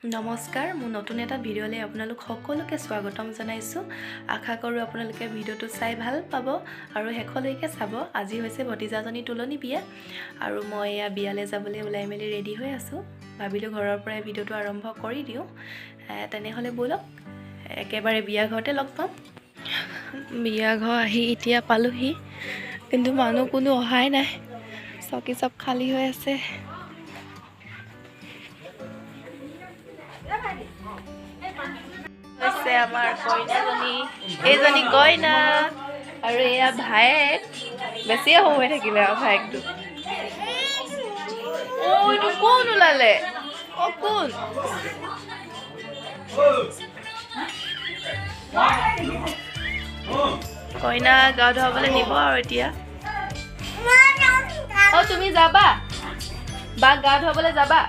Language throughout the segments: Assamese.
নমস্কাৰ, মোৰ নতুন এটা ভিডিঅ'লৈ আপোনালোক সকলোকে স্বাগতম জনাইছোঁ। আশা কৰোঁ আপোনালোকে ভিডিঅ'টো চাই ভাল পাব আৰু শেষলৈকে চাব। আজি হৈছে ভতিজাজনী তুলনি বিয়া আৰু মই এয়া বিয়ালৈ যাবলৈ ওলাই মেলি ৰেডি হৈ আছোঁ। ভাবিলোঁ ঘৰৰ পৰাই ভিডিঅ'টো আৰম্ভ কৰি দিওঁ। তেনেহ'লে ব'লক একেবাৰে বিয়া ঘৰতে লগ পাম। বিয়া ঘৰ আহি এতিয়া পালোহি, কিন্তু মানুহ কোনো অহাই নাই, চকী চব খালী হৈ আছে। হৈছে আমাৰ কইনাজনী, এইজনী কইনা আৰু এয়া ভায়েক। বেছিয়ে সৰু হৈ থাকিলে আৰু ভায়েকটো। এইটো কোন ওলালে? কোন? কইনা গা ধুৱাবলৈ নিব আৰু এতিয়া। তুমি যাবা? বাক গা ধুৱাবলৈ যাবা?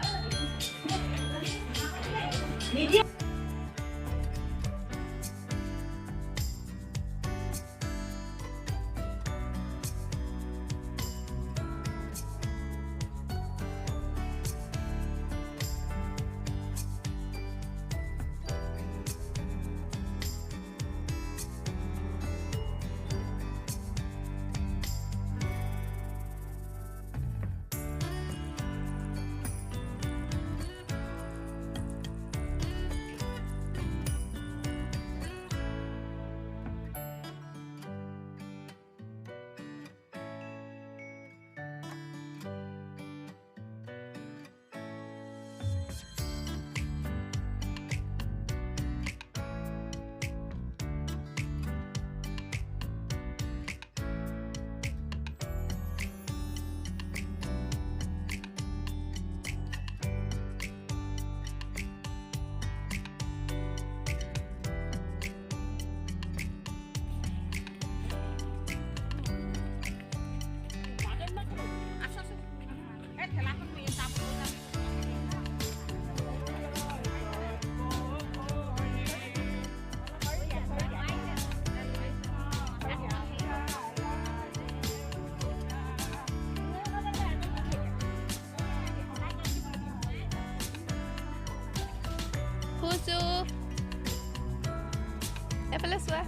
এফালে চোৱা।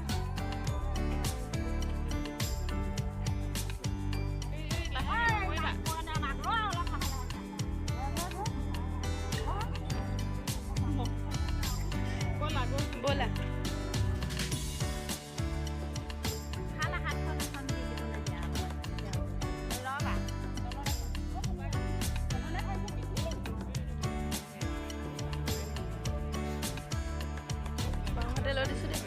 ব'লা। লৈ দিছোঁ দেই।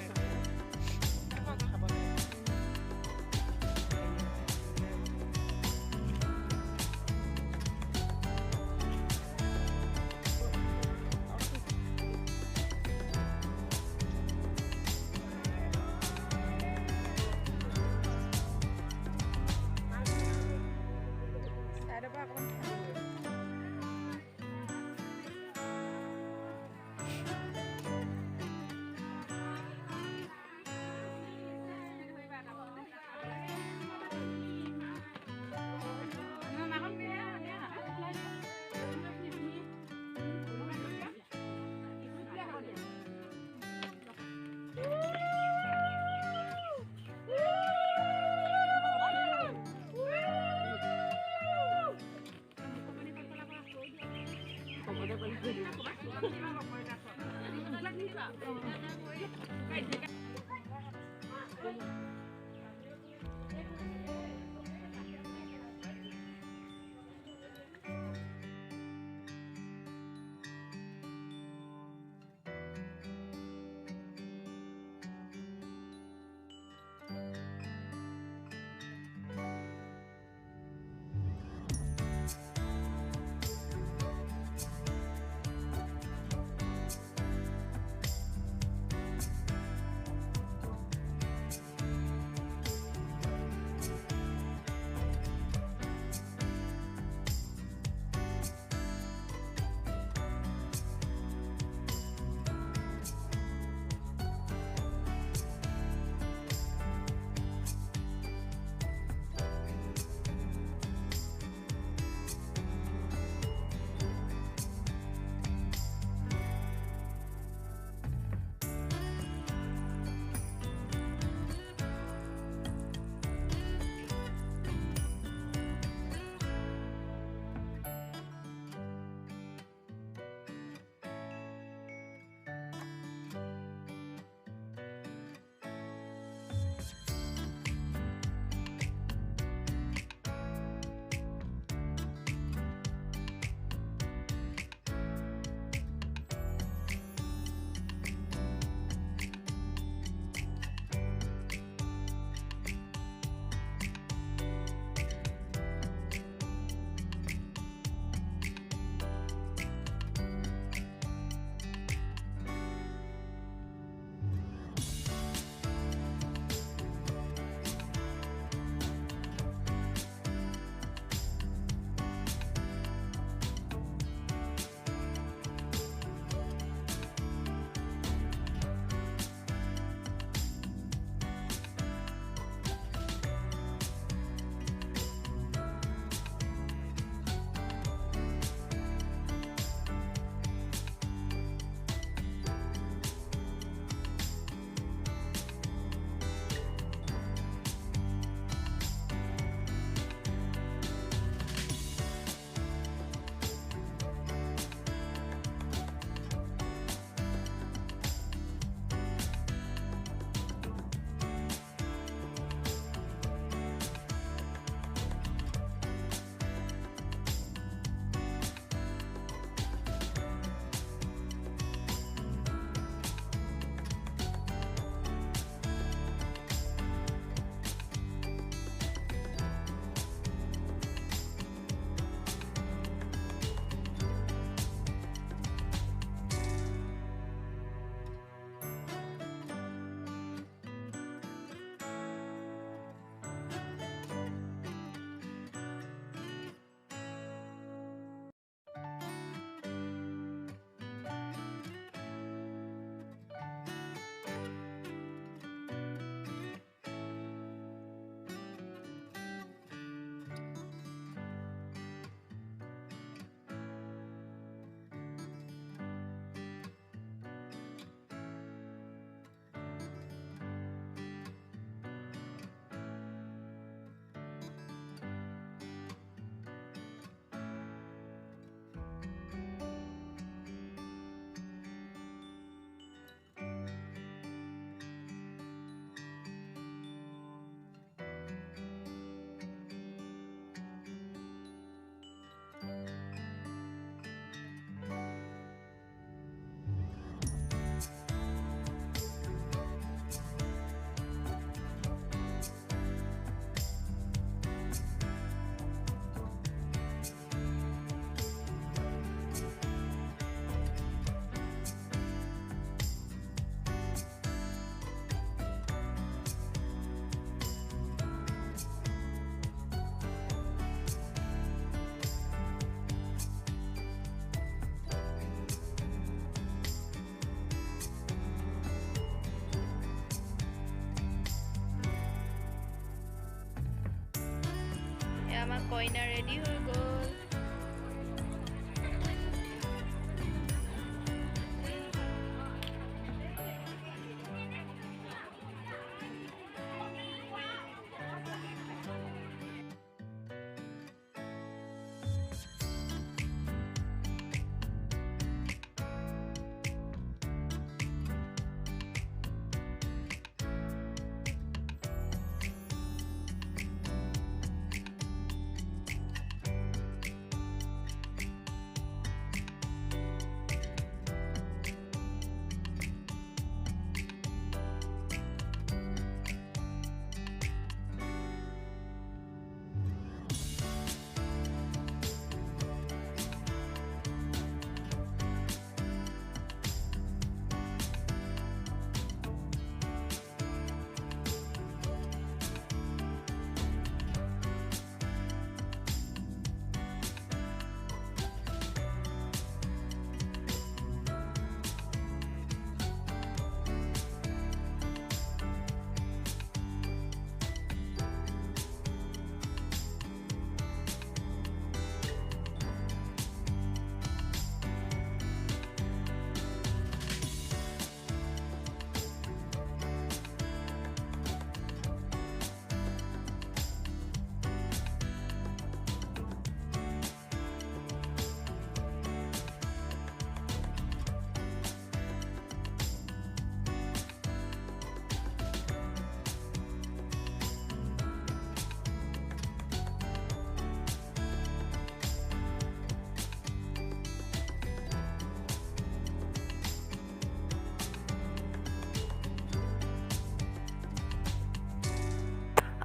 কইনা ৰেডি হৈ গ'ল।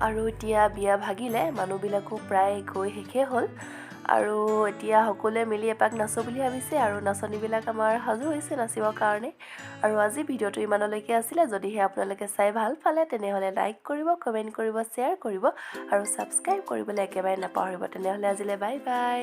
আৰু এতিয়া বিয়া ভাগিলে, মানুহবিলাকো প্ৰায় গৈ শেষেই হ'ল আৰু এতিয়া সকলোৱে মিলি এপাক নাচো বুলি ভাবিছে আৰু নাচনীবিলাক আমাৰ সাজু হৈছে নাচিবৰ কাৰণে। আৰু আজি ভিডিঅ'টো ইমানলৈকে আছিলে। যদিহে আপোনালোকে চাই ভাল পালে তেনেহ'লে লাইক কৰিব, কমেণ্ট কৰিব, শ্বেয়াৰ কৰিব আৰু ছাবস্ক্ৰাইব কৰিবলৈ একেবাৰে নাপাহৰিব। তেনেহ'লে আজিলৈ বাই বাই।